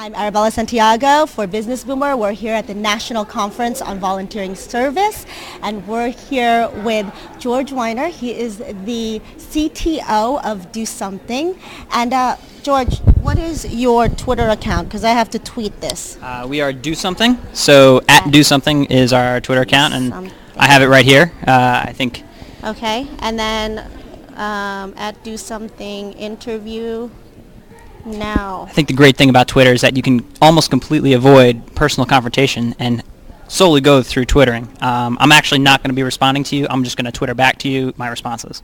I'm Arabella Santiago for Business Boomer. We're here at the National Conference on Volunteering Service, and we're here with George Weiner. He is the CTO of Do Something. And George, what is your Twitter account? Because I have to tweet this. We are Do Something. So at Do Something is our Twitter account, and I have it right here. I think. Okay, and then at Do Something interview now. I think the great thing about Twitter is that you can almost completely avoid personal confrontation and solely go through twittering. I'm actually not going to be responding to you. I'm just going to Twitter back to you my responses.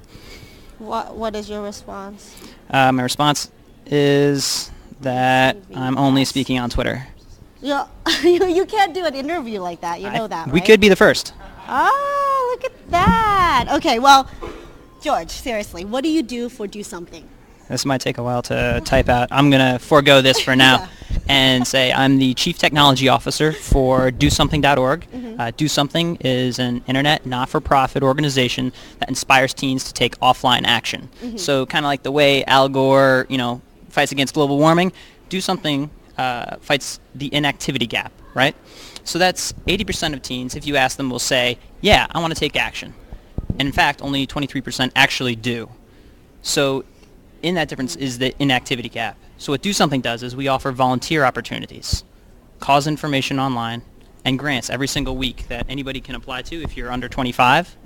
What is your response? My response is that I'm only speaking on Twitter. You can't do an interview like that. You know that, right? We could be the first. Oh, look at that. Okay, well, George, seriously, what do you do for Do Something? This might take a while to type out. I'm going to forego this for now and say I'm the Chief Technology Officer for DoSomething.org. Do Something is an internet not-for-profit organization that inspires teens to take offline action. So kind of like the way Al Gore, fights against global warming, Do Something fights the inactivity gap, right? So that's 80% of teens, if you ask them, will say, yeah, I want to take action. And in fact, only 23% actually do. So in that difference is the inactivity gap. So what Do Something does is we offer volunteer opportunities, cause information online, and grants every single week that anybody can apply to if you're under 25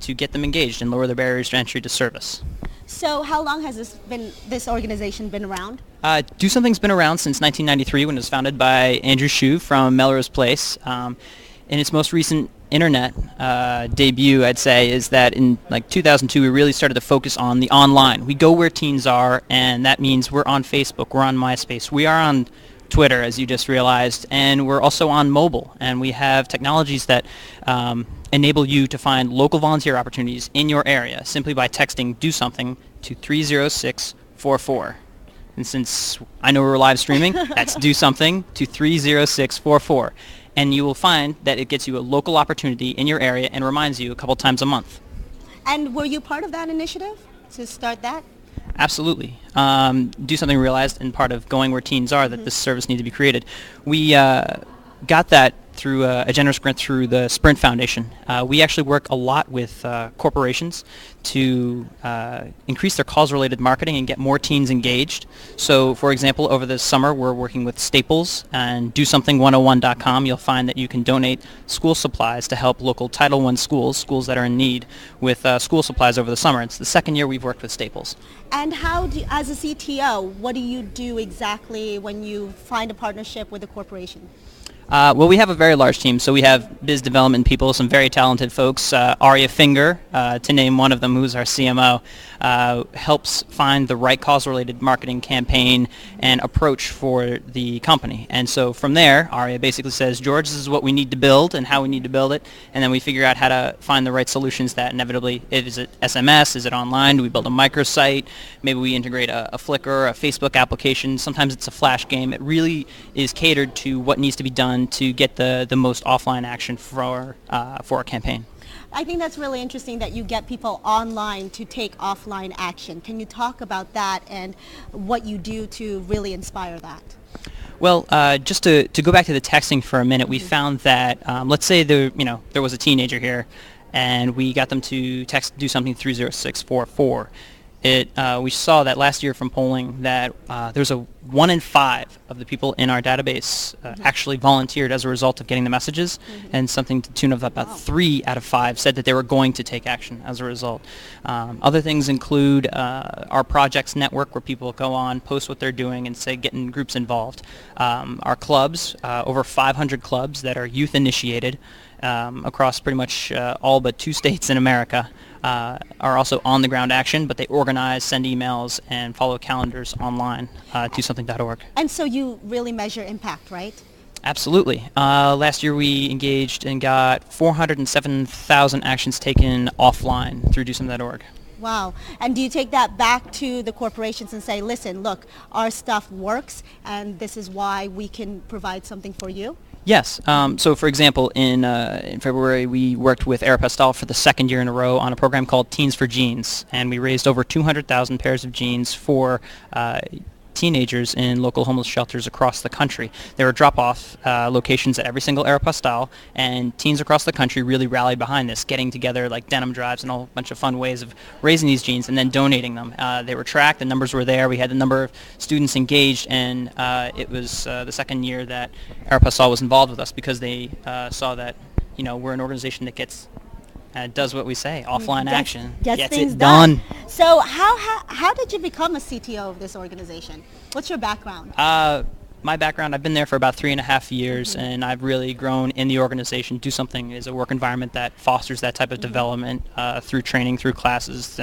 to get them engaged and lower the barriers to entry to service. So how long has this organization been around? Do Something's been around since 1993 when it was founded by Andrew Shue from Melrose Place. In its most recent internet debut, I'd say, is that in 2002 we really started to focus on the online. We go where teens are, and that means we're on Facebook, we're on MySpace, we are on Twitter, as you just realized, and we're also on mobile. And we have technologies that enable you to find local volunteer opportunities in your area simply by texting Do Something to 30644. And since I know we're live streaming, that's Do Something to 30644. And you will find that it gets you a local opportunity in your area and reminds you a couple times a month. And were you part of that initiative to start that? Absolutely. Do Something realized, in part of going where teens are, that this service needed to be created. We got that through a generous grant through the Sprint Foundation. We actually work a lot with corporations to increase their cause-related marketing and get more teens engaged. So, for example, over the summer, we're working with Staples and DoSomething101.com. You'll find that you can donate school supplies to help local Title I schools that are in need with school supplies over the summer. It's the second year we've worked with Staples. And as a CTO, what do you do exactly when you find a partnership with a corporation? Well, we have a very large team, so we have biz development people, some very talented folks. Aria Finger, to name one of them, who's our CMO, helps find the right cause-related marketing campaign and approach for the company. And so from there, Aria basically says, George, this is what we need to build and how we need to build it, and then we figure out how to find the right solutions that inevitably, is it SMS, is it online, do we build a microsite, maybe we integrate a Flickr, a Facebook application, sometimes it's a Flash game. It really is catered to what needs to be done to get the most offline action for a campaign. I think that's really interesting that you get people online to take offline action. Can you talk about that and what you do to really inspire that? Well, just to go back to the texting for a minute, we found that let's say there was a teenager here, and we got them to text Do Something 30644. We saw that last year from polling that there's a 1 in 5 of the people in our database actually volunteered as a result of getting the messages, and something to the tune of about 3 out of 5 said that they were going to take action as a result. Other things include our projects network, where people go on, post what they're doing, and say getting groups involved. Our clubs, over 500 clubs that are youth initiated across pretty much all but 2 states in America. Are also on-the-ground action, but they organize, send emails, and follow calendars online, DoSomething.org. And so you really measure impact, right? Absolutely. Last year we engaged and got 407,000 actions taken offline through DoSomething.org. Wow. And do you take that back to the corporations and say, listen, look, our stuff works, and this is why we can provide something for you? Yes. So, for example, in February, we worked with Aeropostale for the second year in a row on a program called Teens for Jeans, and we raised over 200,000 pairs of jeans for teenagers in local homeless shelters across the country. There were drop-off locations at every single Aeropostale, and teens across the country really rallied behind this, getting together like denim drives and a whole bunch of fun ways of raising these jeans and then donating them. They were tracked, the numbers were there, we had the number of students engaged, and it was the second year that Aeropostale was involved with us because they saw that, you know, we're an organization that does what we say, offline action. Gets things it done. So how did you become a CTO of this organization? What's your background? My background, I've been there for about 3.5 years, and I've really grown in the organization. Do Something is a work environment that fosters that type of development through training, through classes,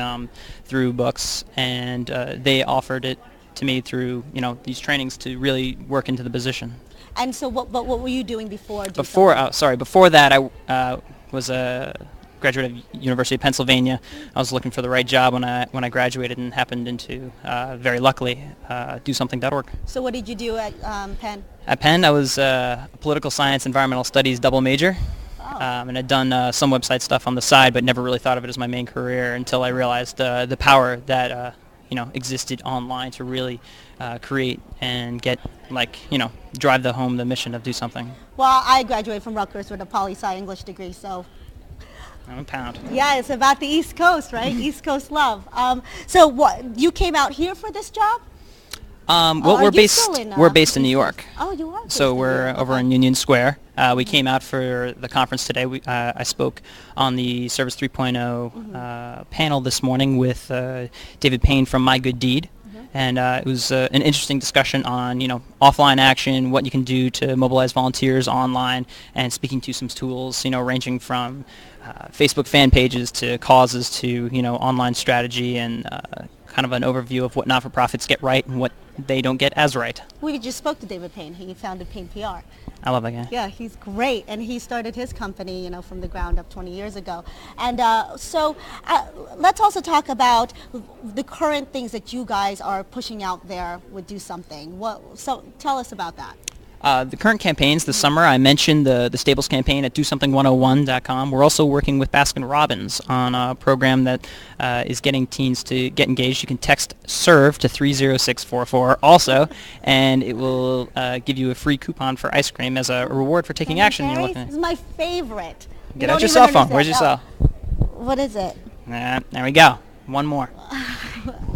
through books, and they offered it to me through, you know, these trainings to really work into the position. And so what were you doing before? Before that, I was a graduate of University of Pennsylvania. I was looking for the right job when I graduated, and happened into, very luckily, DoSomething.org. So what did you do at Penn? At Penn, I was a political science, environmental studies double major, and I'd done some website stuff on the side, but never really thought of it as my main career until I realized the power that existed online to really create and get, drive home the mission of Do Something. Well, I graduated from Rutgers with a poli-sci English degree, so. I'm a pound. Yeah, it's about the East Coast, right? East Coast love. So what, you came out here for this job? Well, we're based in New York. Oh, you are. So we're over in Union Square. We came out for the conference today. I spoke on the Service 3.0 panel this morning with David Payne from My Good Deed. And it was an interesting discussion on, offline action, what you can do to mobilize volunteers online, and speaking to some tools, ranging from Facebook fan pages to causes to, online strategy, and kind of an overview of what not-for-profits get right and what they don't get as right. We just spoke to David Payne. He founded Payne PR. I love that guy. Yeah, he's great, and he started his company, from the ground up 20 years ago. And so let's also talk about the current things that you guys are pushing out there with Do Something. So tell us about that. The current campaigns this summer, I mentioned the Stables campaign at DoSomething101.com. We're also working with Baskin-Robbins on a program that is getting teens to get engaged. You can text SERVE to 30644 also, and it will give you a free coupon for ice cream as a reward for taking action. You're looking at. This is my favorite. Get out your cell phone. Where's your cell? What is it? There we go. One more.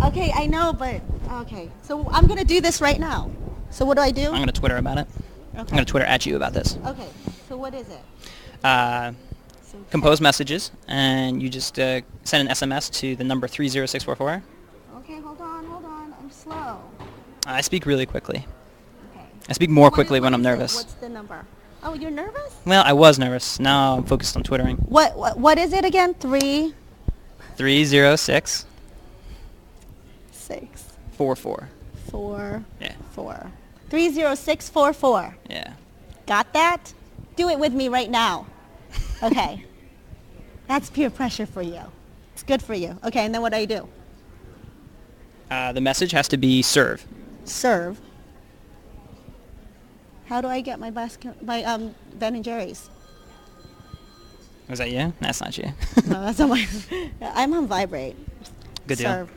Okay, I know, but okay. So I'm going to do this right now. So what do I do? I'm going to Twitter about it. Okay. I'm going to Twitter at you about this. Okay. So what is it? Compose messages, and you just send an SMS to the number 30644. Okay, hold on. I'm slow. I speak really quickly. Okay. I speak more quickly when I'm nervous. What's the number? Oh, you're nervous? Well, I was nervous. Now I'm focused on Twittering. What is it again? 306 6 44. 4 Yeah. 4 30644. Yeah. Got that? Do it with me right now. Okay. That's peer pressure for you. It's good for you. Okay, and then what do I do? The message has to be serve. Serve. How do I get my Ben and Jerry's? Was that you? That's not you. No, that's not my. I'm on vibrate. Good deal. Serve.